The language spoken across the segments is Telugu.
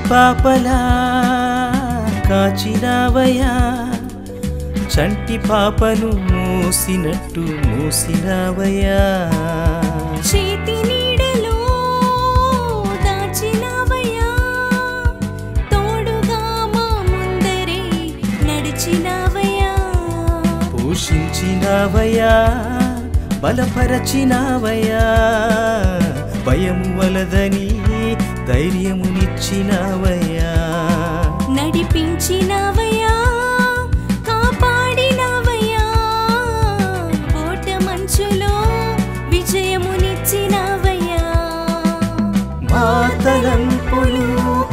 పాపలా కాచినావయ్యా చంటి పాపను మోసినట్టు మోసినావయ్యా చేతి నీడలో దాచినావయ్యా తోడుగా మా ముందరే నడిచినావయ్యా పోషించినావయ్యా బలపరచినావయ్యా భయము వలదని ధైర్యమునిచ్చినావయ్యా నడిపించినావయ్యా కాపాడినావయ్యా ఓట మంచులో విజయమునిచ్చినావయ్యా మా తలంపులు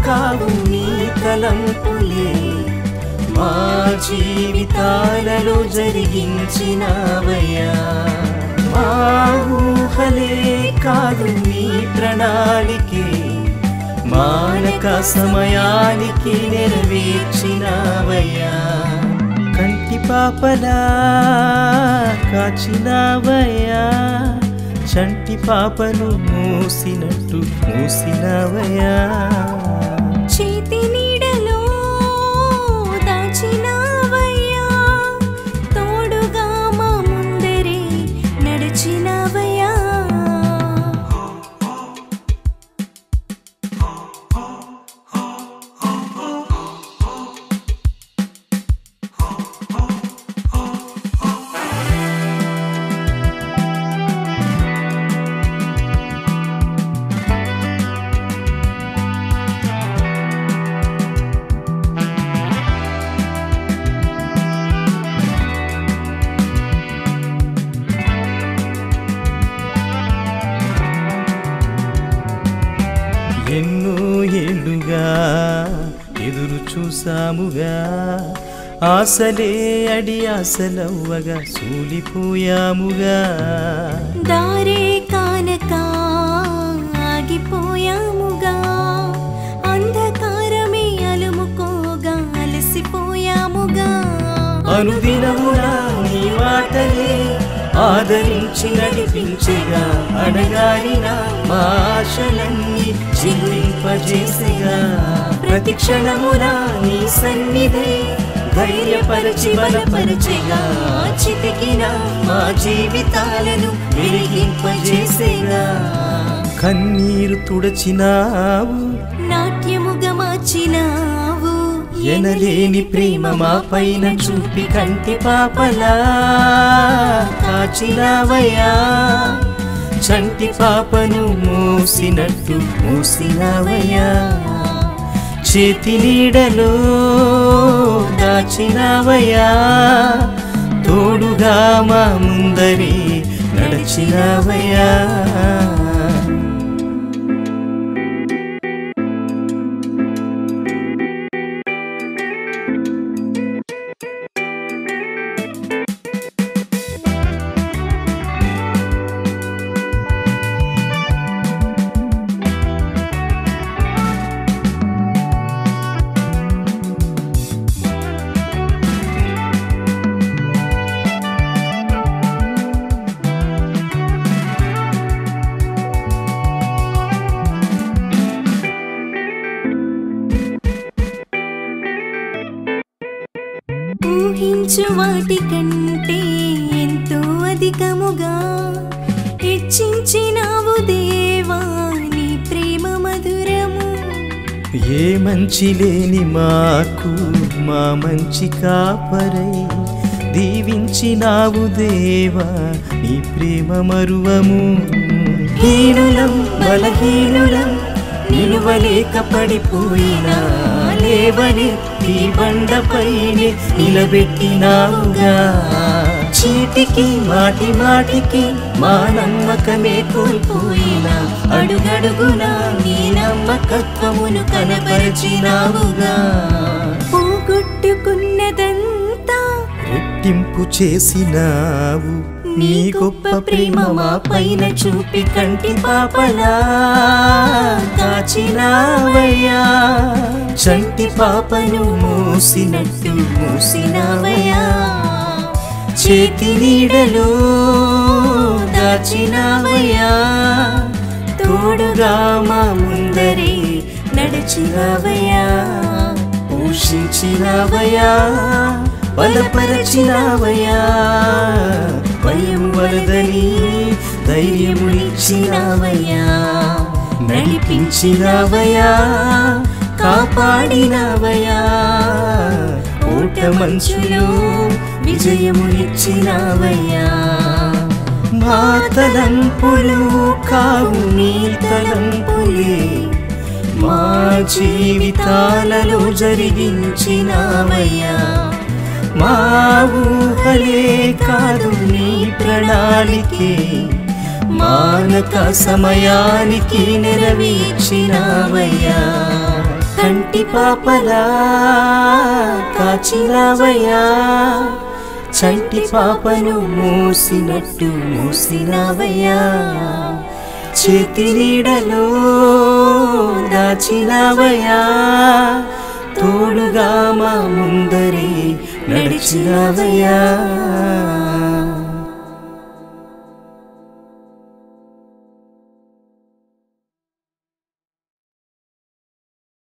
కావు నీ తలంపులే మా జీవితాలలో జరిగించినావయ్యా మా ఊహలే కాదు నీ ప్రణాళికే మానక సమయానికి నెరవేర్చినావయ్యా కంటి పాపలా కాచినావయ్యా చంటి పాపను మోసినట్టు మోసినావయ్యా చేతి నీడలో దాచినావయ్యా తోడుగా మా ముందరే నడిచినావయ్యా ఎన్నో ఏళ్ళుగా ఎదురు చూసాముగా ఆశలే అడి ఆశలవ్వగా సూలిపోయాముగా దారే కానక ఆగిపోయాముగా అంధకారమే అలుముకోగా అలసిపోయాముగా అనుదినమునా నీ మాటలే ఆదరించి నడిపించగా అడగారిన మా ఆశలన్నీ చిగురింపజేసగా ప్రతి క్షణమునా నీ సన్నిధే ధైర్యపరచి బలపరచగా చితికిన మా జీవితాలను వెలిగింపజేసేగా కన్నీరు తుడచినావు నాట్యముగా మార్చినావు ఎనలేని ప్రేమ మా పైన చూపి కంటి పాపలా కాచినావయ్యా చంటి పాపను మోసినట్టు మోసినావయ్యా చేతి నీడలో దాచినావయ్యా తోడుగా మా ముందరే నడిచినావయ్యా ఊహించు వాటి కంటే ఎంతో అధికముగా హెచ్చించినావు దేవా నీ ప్రేమ మధురము ఏ మంచి లేని మాకు మా మంచి కాపరై దీవించినావు దేవా నీ ప్రేమ మరువము హీనులం బలహీనులం నిలువలేక పడిపోయినా లేవనెత్తి బండపైనే నిలబెట్టినావుగా చీటికి మాటి మాటికి మా నమ్మకమే కోల్పోయినా అడుగడుగునా నీ నమ్మకత్వమును కనపరిచినావుగా పోగొట్టుకున్నదంతా రెట్టింపు చేసినావు నీ గొప్ప ప్రేమ మా పైన చూపి కంటి పాపలా కాచినావయ్యా చంటి పాపను మోసినట్టు మోసినావయ్యా చేతి నీడలో దాచినావయ్యా తోడుగా మా ముందరే నడిచినావయ్యా, పోషించినావయ్యా, బలపరచినావయ్యా, భయం వలదని ధైర్యమునిచ్చినావయ్యా, నడిపించినావయ్యా, కాపాడినావయ్యా, ఓట మంచులో విజయమునిచ్చినావయ్యా. మా తలంపులు కావు నీ తలంపులే, మా జీవితాలలో జరిగించినావయ్యా, మా ఊహలే కాదు నీ ప్రణాళికే, మానక సమయానికి నెరవేర్చినావయ్యా. కంటి పాపలా కాచినావయ్యా, చంటి పాపను మోసినట్టు మోసినావయ్యా, చేతి నీడలో దాచినావయ్యా, తోడుగా మా ముందరే నడిచినావయ్యా.